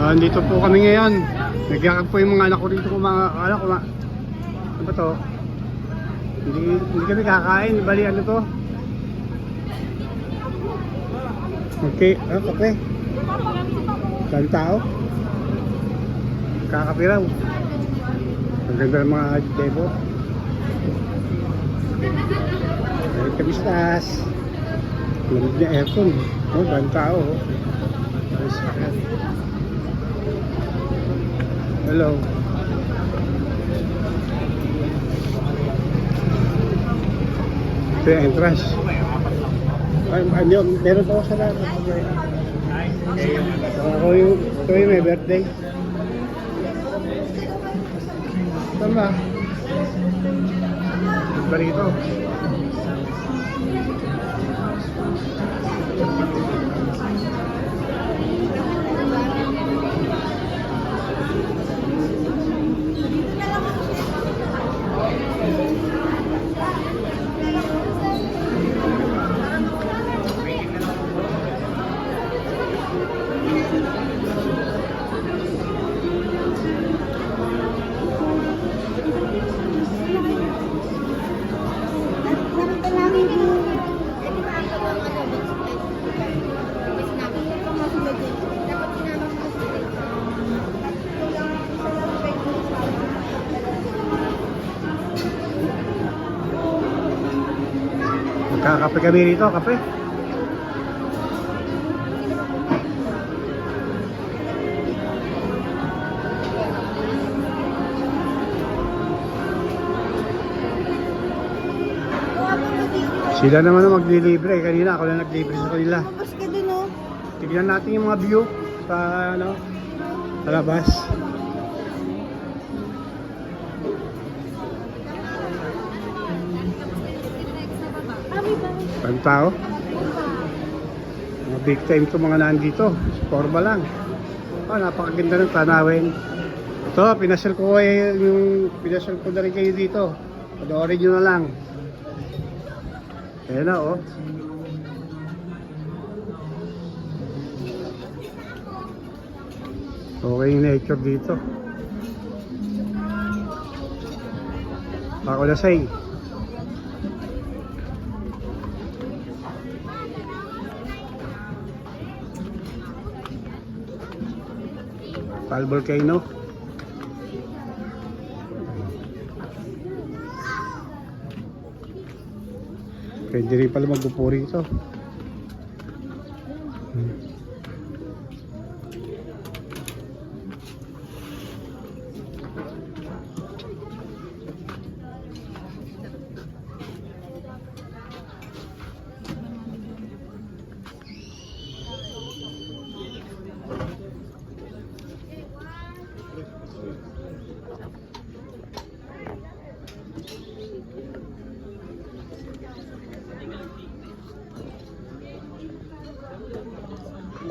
Dito po kami ngayon. Nagyakag po yung mga anak ko dito ko mga anak ko. Ano ba to? Hindi kami kakain. Bali ano to? Okay, kape. Saan tao? Kakape raw. Ang ganda ng mga debo. Ay, kabistas. Lamig na aircon. Oh, saan tao? Hello. Ito yung entrance. Meron ako sa lahat. Ito yung may birthday. Saan ba? Balik ito. Kakape kami rito, kape. Sila naman ang maglilibre. Kanina ako lang naglibre sa kanila. Tignan natin yung mga view sa ano, sa labas. Ang tao? Mga big time ito mga nandito. Forma lang. Napakaganda ng tanawin. Ito, pinasal ko na rin kayo dito. Panoorin nyo na lang. Ayan na, oh. Okay yung nature dito. Ako na say. Taal Volcano. Pwede rin pala mag-upo rito.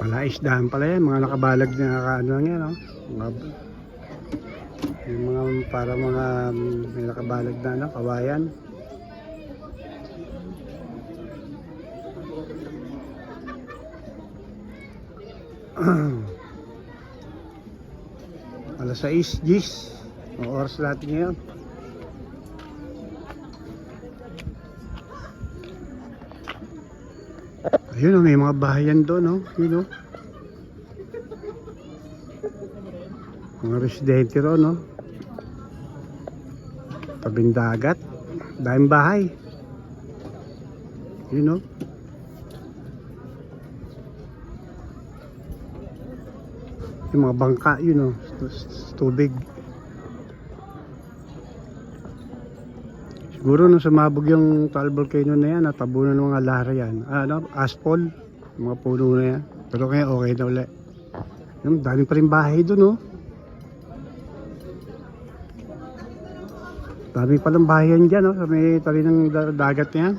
Palaisdahan pala yan, mga nakabalag na ano lang yan, no? Yung mga para mga may nakabalag na ano, kawayan. Alas 6, Gis. Ang oras natin ngayon. Ayun, may mga bahayan doon, no? Yun, no? Mga residente ron, no? Tabing dagat. Daming bahay. Yun, no? Yung mga bangka, yun, no? Tubig. Siguro nung sumabog yung Taal Volcano na yan, natabunan ng mga lara yan. Aspol, mga puno na yan. Pero kaya okay na ulit. Yung dami pa rin bahay doon, no? Dami pa lang bahay yan dyan, no? Sa may tabi ng dagat na yan.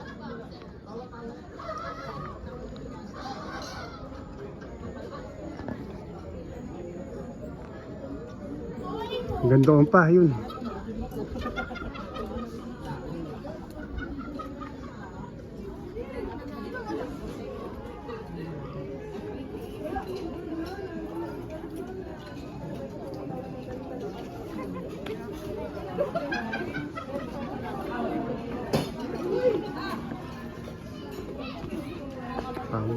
Hanggang doon pa, yun.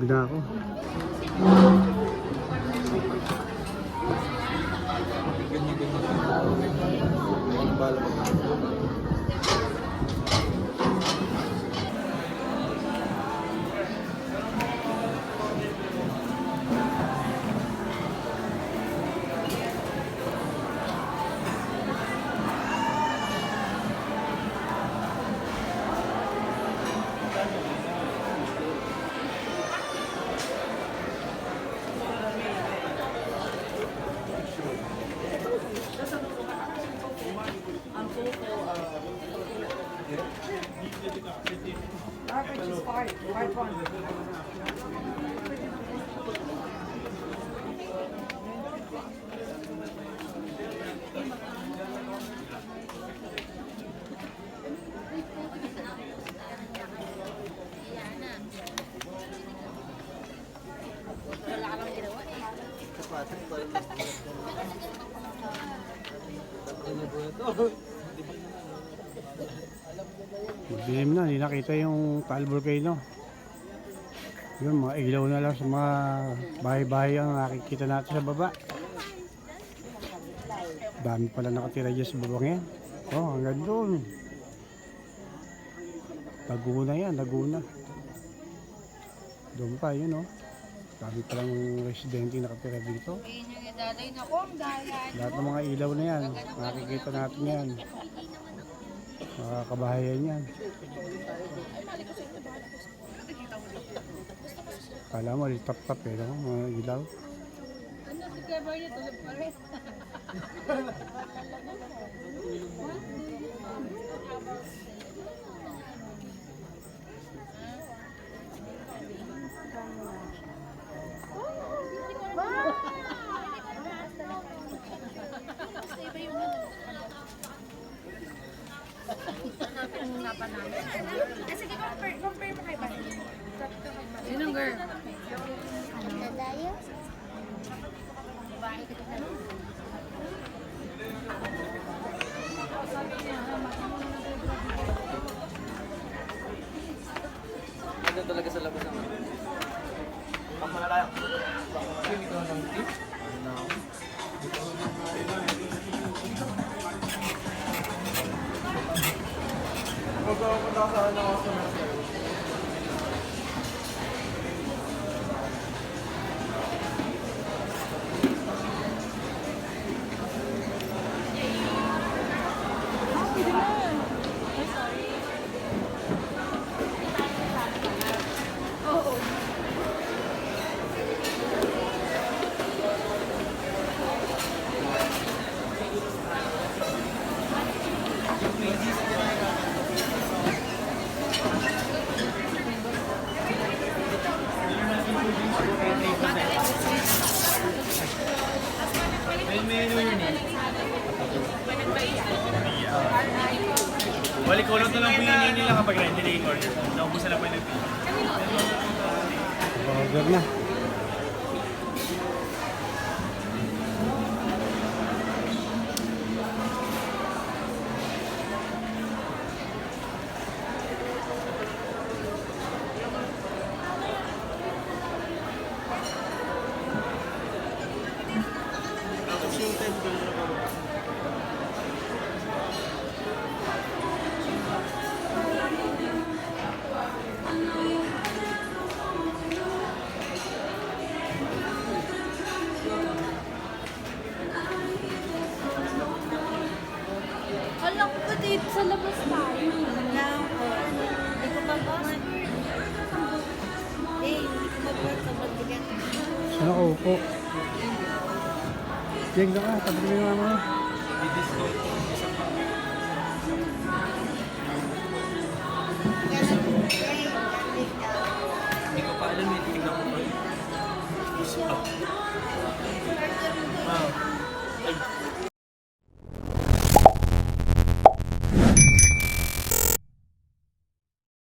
Busog na ako. Dilim na, hindi nakita yung Taal Volcano. Yun, mga ilaw na lang sa mga bahay-bahay ang nakikita natin sa baba. Dami pala nakatira dyan sa babang yan. Oh, hanggang doon. Laguna yan, Laguna. Doon pa, yun oh. Dami palang residente nakatira dito. Lahat ng mga ilaw na yan, nakikita natin yan. Mga kabahayan yan. Kala mo, litap-tap eh, no? Mga ilaw. Sige, compare mo kay Bani. Sinong girl? Dadayo? Babae ka na. Ano talaga sa labas ng Pampa na tayo. Hindi ko ng tip. Magpapunta sa ano ako sa Balik ko lang ito lang po yung nila kapag nila yung order. Naubusan na po yung nag-pay. Order na. Tapos yung time doon na po. Alam ko dito sa labas tayo. Alam ko. Hindi ko mag-work. Hindi ko mag-work sa magbigat. Saan ako upo? Jeng na ka, tabi mo yung mga. Hindi ko pa alam eh. Tingnan ko pa. Wow.